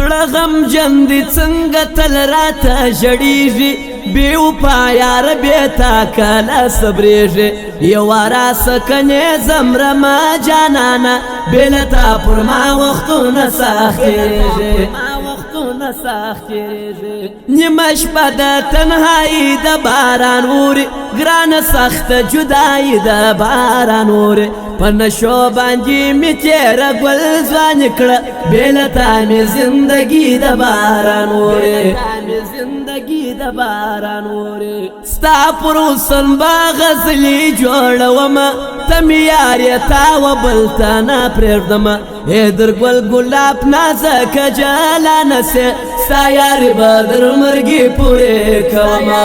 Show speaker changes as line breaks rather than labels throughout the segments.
زړه غمجن دي څنګه تل راته ژړېږي بې وفا یار بې تا کله صبرېږي یوه راسه کنې زمرمه جانانه بې له تا پر ما وختونه سختېږي نیمه شپه د تنهایي د باران اوري ګرانه سخته جدایي د باران اوري په نشو باندې مې تېره ګل ځواني کړه بې له تا مې زندګي د باران اوري ستا پر حسن به غزلې جوړومه ته مې یار یې تا و بل ته نه پرېږدمه ای در ګل ګلاب نازکه جلانه سې ستا یاري به در مرګي پورې کومه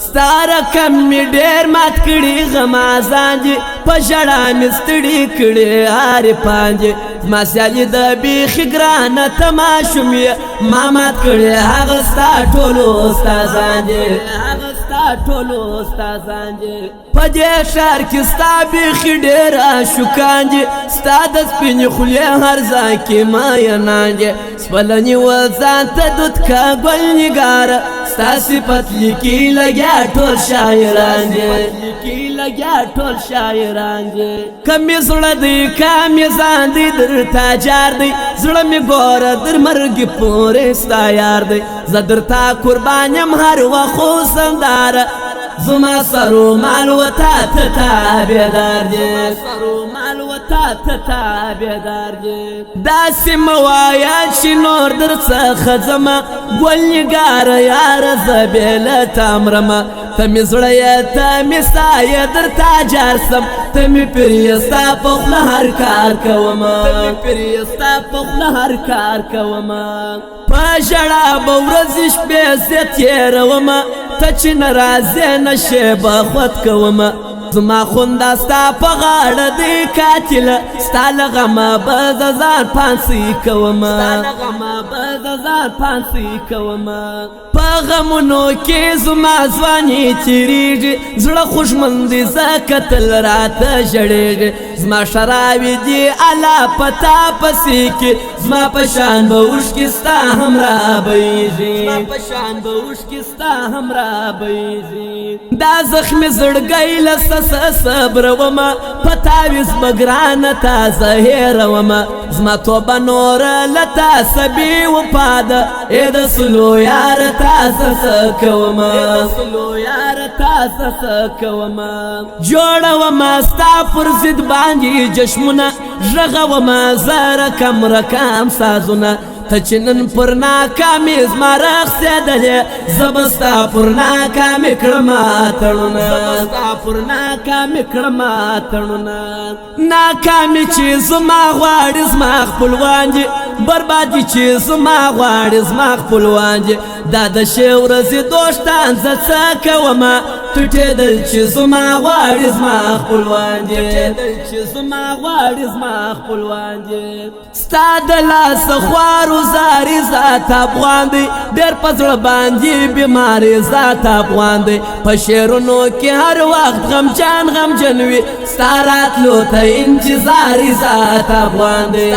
ستا رقم مې ډېر مات کړي غمازان دي په ژړا مې ستړي کړي هارې پانجې زما سیالي د بیخي ګرانه ته ماشوم یې ما مات کړي هغه ستا ټولو استادان دي په دې ښار کې ستا بیخي ډېر عاشقان دي ستا د سپینې خولې هر ځای کې مینان دي سپله نیول ځان ته دود که ګل نګاره ستا صفت لیکي لګیا ټول شاعران دي که مې زړه دی که مې ځان دی درته جار دی زړه مې ګوره در مرګې پورې ستا یار دی زه درته قربان یم هر وخت خو سنداره زما سرو مال و تا تابعدار دي داسې مه وایه چې نور در څخه ځمه ګل نګاره یاره زه بې له تا مرمه ته مې زړه یې ته مې سا یې درته جار سم ته مې پیر یې ستا په خوله هر کار کومه په ژړا به ورځې شپې زه تېرومه ته چې نه راځې نه شېبه خود کومه زما خونده ستا په غاړه دی قاتله ستا له غمه به زه ځان پانسۍ کومه په غمونو کې زما ځواني تېرېږي زړه خوږمن دی ځکه تل راته ژړېږي زما شراوې دي الله په تا پسې کې زما په شان به اوښکې ستا هم رابهېږي دا زخمې زړګی له صبرومه په تعویض به ګرانه تازه هېرومه زما توبه نوره له تاسه بې وفا ده ای د سلو یاره تاسه څه کومه جوړومه ستا پر ضد باندې جشمونه غږومه زه رقم سازونه ته چې نن پر ناکامې زما رخصېدلې زه به ستا پر ناکامې کړمه ناکامې چې زما غواړي زما خپلوان دي بربادي چې زما غواړي زما خپلوان دي دا د ښې ورځې دوستان زه څه کومه ټوټېدل چې زما غواړي زما خپلوان دي ستا د لاسه خوارو زاري ذات افغان دی ډېر په زړه باندې بیمارې ذات افغان دی په شعرونو کې هر وخت غمجن وي ستا راتلو ته انتظاري ذات افغان دی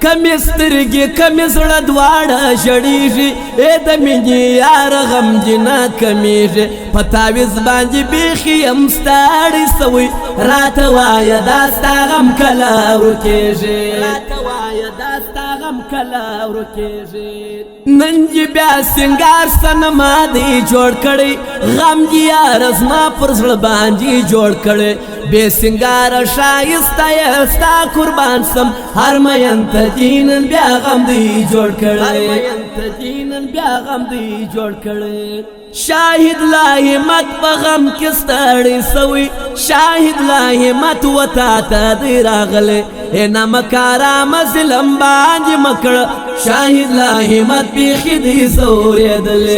کمې سترګې کمې زړه دواړه ژړېږي ای د مینې یاره غمجنه کمیږي په تعویض باندې بیخي یم ستړی سوی راته وایه دا ستا غم کله ورکېږي نن دې بیا سینګار صنما دی جوړ کړی غم دې یاره زما پر زړه باندې جوړ کړی بې سینګاره ښایسته یې ستا قربان سم هر مین ته دې نن بیا غم دی جوړ کړی شاهد لا همت په غم کې ستړی سوی شاهد لا همت وتا ته دی راغلی ای نمکاره مظلم باندې مکړه شاهد لا همت بیخي دی زورېدلی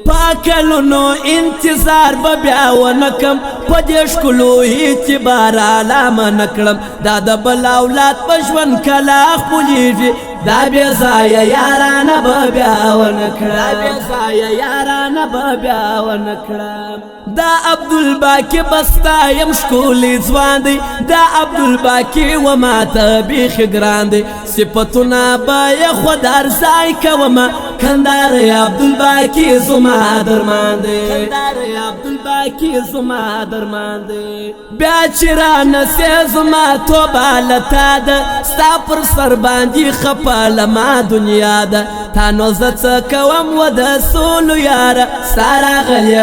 پاکلونو انتظار به بیا ونکم په دې ښکلو اعتبار علامه نه کړم دا د بل اولاد په ژوند کله خپلېږي دا بیزای یارانه ببیا ونکړه دا بیزای یارانه ببیا ونکړه دا عبدالباقی بستا یم شکولی ځوان دی دا عبدالباقی و ماته بیخي ګران دی صفتونه به یې خود ارزای کومه کندهار عبدالباقی زما درمان دی کندهار عبدالباقی زما درمان دی بیا چې رانسې زما توبه له تا ده ستا پر سر باندې خفه له ما دنیا ده تا نو زه څه کوم و د سولو یاره ستا راغلی